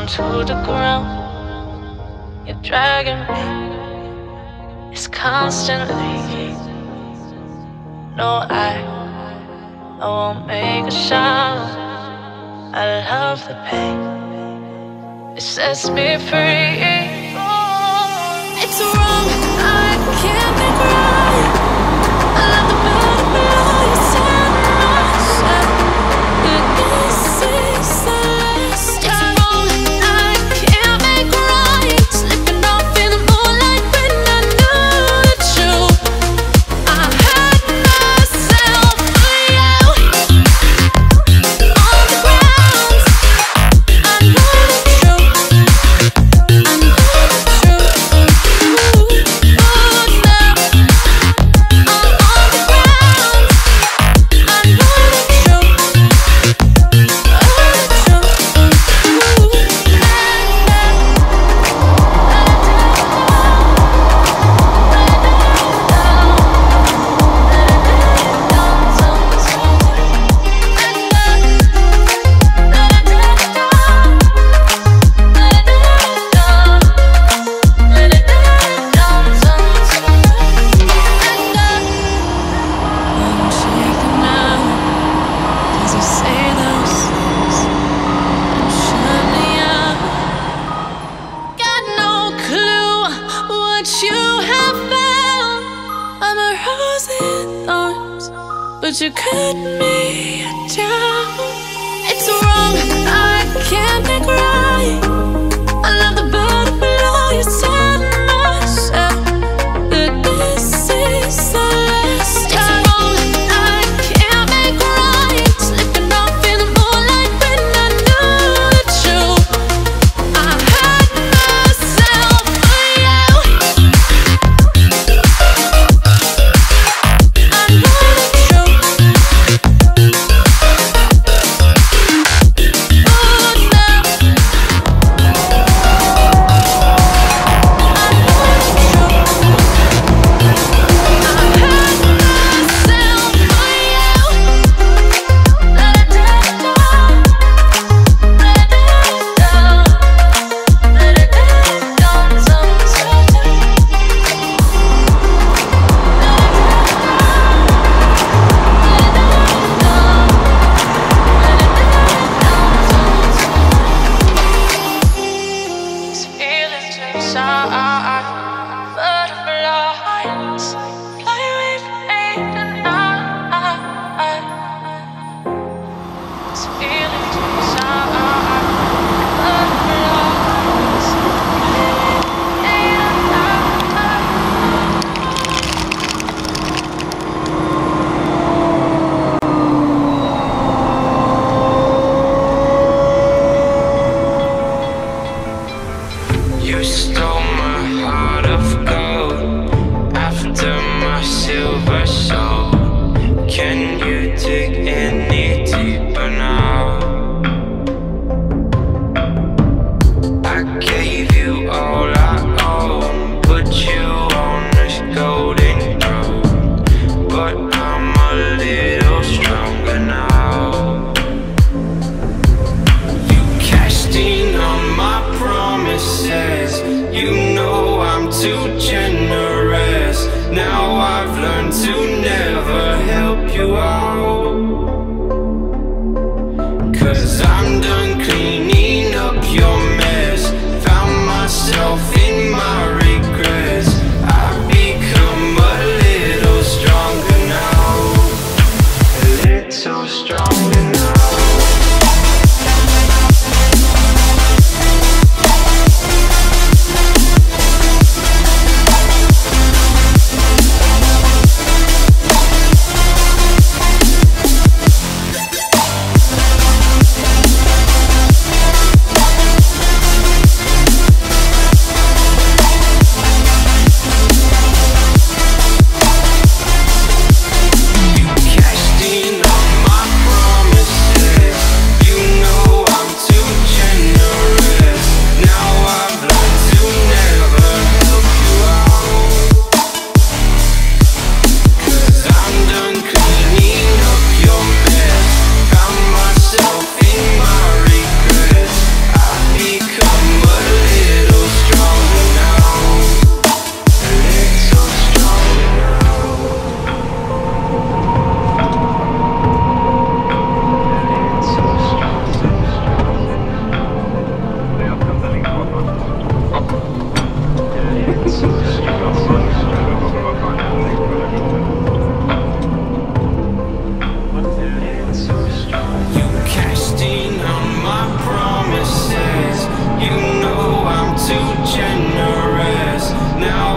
to the ground. You're dragging me. It's constantly. No, I won't make a sound. I love the pain. It sets me free. It's wrong, I can't make right. I love the bird below you, set myself. This is the last time. It's wrong, I can't make right. Slipping off in the moonlight when I knew the truth. I hurt myself for you. On the ground, I know the truth. I know the truth. Oh, now I'm on the ground. I know the truth. Got no clue what you have found. I'm a rose in thorns, but you cut me down. It's wrong, I can't make right. I love the bird below you, set myself. But this is the last time. It's wrong, I can't make right. Slipping off in the moonlight when I knew the truth. I hurt myself for you. I know the truth. Oh, now I know the These feelings inside, butterflies fly away from me tonight. These feelings inside, butterflies fly away You stole my heart of gold after my silver soul. Can you dig any deeper now? I gave you all I own, put you on this golden throne, but I'm a little stronger now. You cashed in on my promises. You know I'm too generous. Now I've learned to never help you out. 'Cause I'm done cleaning up your mess. Found myself in my regrets. I've become a little stronger now. A little stronger now. ghosting on my promises. You know I'm too generous. Now